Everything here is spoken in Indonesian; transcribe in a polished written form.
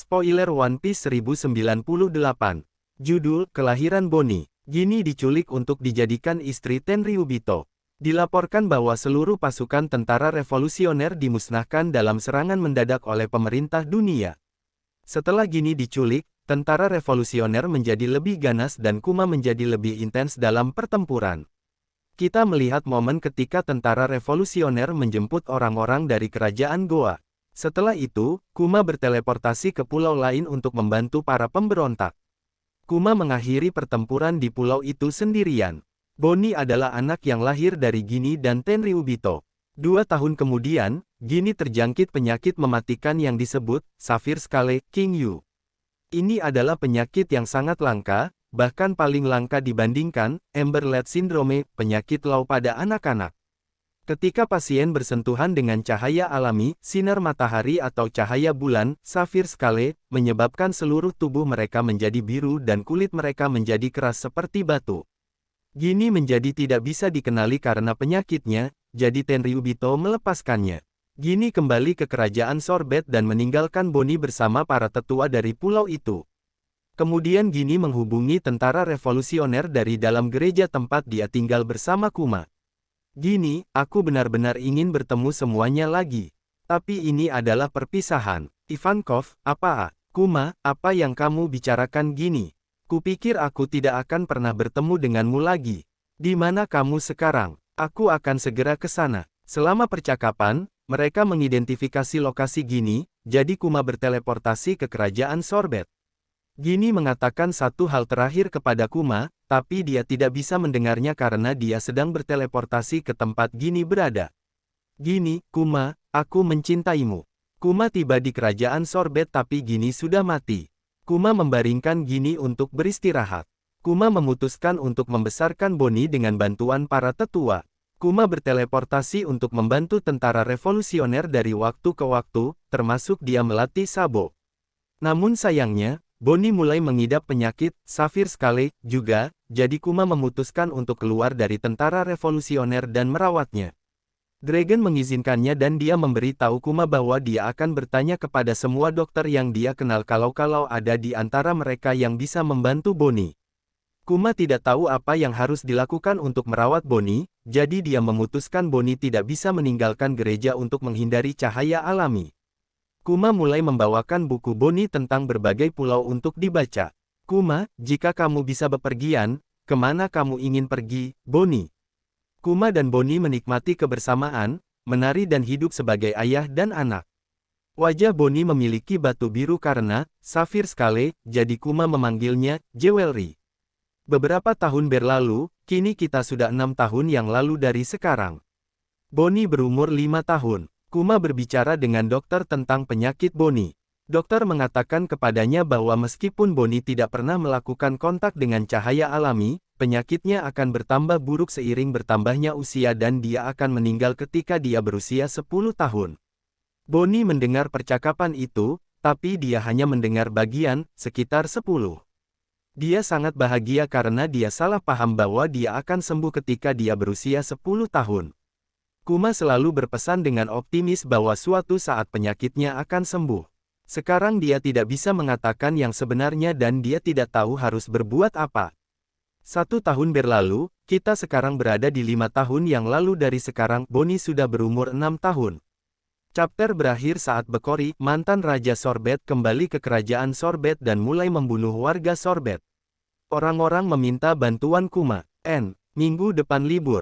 Spoiler One Piece 1098. Judul, Kelahiran Bonnie. Ginny diculik untuk dijadikan istri Tenryubito. Dilaporkan bahwa seluruh pasukan tentara revolusioner dimusnahkan dalam serangan mendadak oleh pemerintah dunia. Setelah Ginny diculik, tentara revolusioner menjadi lebih ganas dan Kuma menjadi lebih intens dalam pertempuran. Kita melihat momen ketika tentara revolusioner menjemput orang-orang dari kerajaan Goa. Setelah itu, Kuma berteleportasi ke pulau lain untuk membantu para pemberontak. Kuma mengakhiri pertempuran di pulau itu sendirian. Bonnie adalah anak yang lahir dari Ginny dan Tenryubito. 2 tahun kemudian, Ginny terjangkit penyakit mematikan yang disebut Sapphire Skull King Yu. Ini adalah penyakit yang sangat langka, bahkan paling langka dibandingkan Amber Let Syndrome, penyakit Law pada anak-anak. Ketika pasien bersentuhan dengan cahaya alami, sinar matahari atau cahaya bulan, Sapphire Skull, menyebabkan seluruh tubuh mereka menjadi biru dan kulit mereka menjadi keras seperti batu. Ginny menjadi tidak bisa dikenali karena penyakitnya, jadi Tenryubito melepaskannya. Ginny kembali ke kerajaan Sorbet dan meninggalkan Bonnie bersama para tetua dari pulau itu. Kemudian Ginny menghubungi tentara revolusioner dari dalam gereja tempat dia tinggal bersama Kuma. Ginny, aku benar-benar ingin bertemu semuanya lagi. Tapi ini adalah perpisahan. Ivankov, apa? Kuma, apa yang kamu bicarakan Ginny? Kupikir aku tidak akan pernah bertemu denganmu lagi. Di mana kamu sekarang? Aku akan segera ke sana. Selama percakapan, mereka mengidentifikasi lokasi Ginny, jadi Kuma berteleportasi ke kerajaan Sorbet. Ginny mengatakan satu hal terakhir kepada Kuma, tapi dia tidak bisa mendengarnya karena dia sedang berteleportasi ke tempat Ginny berada. Ginny, Kuma, aku mencintaimu. Kuma tiba di kerajaan Sorbet tapi Ginny sudah mati. Kuma membaringkan Ginny untuk beristirahat. Kuma memutuskan untuk membesarkan Bonnie dengan bantuan para tetua. Kuma berteleportasi untuk membantu tentara revolusioner dari waktu ke waktu, termasuk dia melatih Sabo. Namun sayangnya, Bonnie mulai mengidap penyakit Sapphire Skull juga, jadi Kuma memutuskan untuk keluar dari tentara revolusioner dan merawatnya. Dragon mengizinkannya dan dia memberitahu Kuma bahwa dia akan bertanya kepada semua dokter yang dia kenal kalau ada di antara mereka yang bisa membantu Bonnie. Kuma tidak tahu apa yang harus dilakukan untuk merawat Bonnie, jadi dia memutuskan Bonnie tidak bisa meninggalkan gereja untuk menghindari cahaya alami. Kuma mulai membawakan buku Bonnie tentang berbagai pulau untuk dibaca. Kuma, jika kamu bisa bepergian, kemana kamu ingin pergi, Bonnie? Kuma dan Bonnie menikmati kebersamaan, menari dan hidup sebagai ayah dan anak. Wajah Bonnie memiliki batu biru karena Sapphire Skull, jadi Kuma memanggilnya Jewelry. Beberapa tahun berlalu, kini kita sudah 6 tahun yang lalu dari sekarang. Bonnie berumur 5 tahun. Kuma berbicara dengan dokter tentang penyakit Bonnie. Dokter mengatakan kepadanya bahwa meskipun Bonnie tidak pernah melakukan kontak dengan cahaya alami, penyakitnya akan bertambah buruk seiring bertambahnya usia dan dia akan meninggal ketika dia berusia 10 tahun. Bonnie mendengar percakapan itu, tapi dia hanya mendengar bagian, sekitar 10. Dia sangat bahagia karena dia salah paham bahwa dia akan sembuh ketika dia berusia 10 tahun. Kuma selalu berpesan dengan optimis bahwa suatu saat penyakitnya akan sembuh. Sekarang dia tidak bisa mengatakan yang sebenarnya dan dia tidak tahu harus berbuat apa. 1 tahun berlalu, kita sekarang berada di 5 tahun yang lalu dari sekarang, Bonnie sudah berumur 6 tahun. Chapter berakhir saat Bekori, mantan Raja Sorbet, kembali ke kerajaan Sorbet dan mulai membunuh warga Sorbet. Orang-orang meminta bantuan Kuma. Minggu depan libur.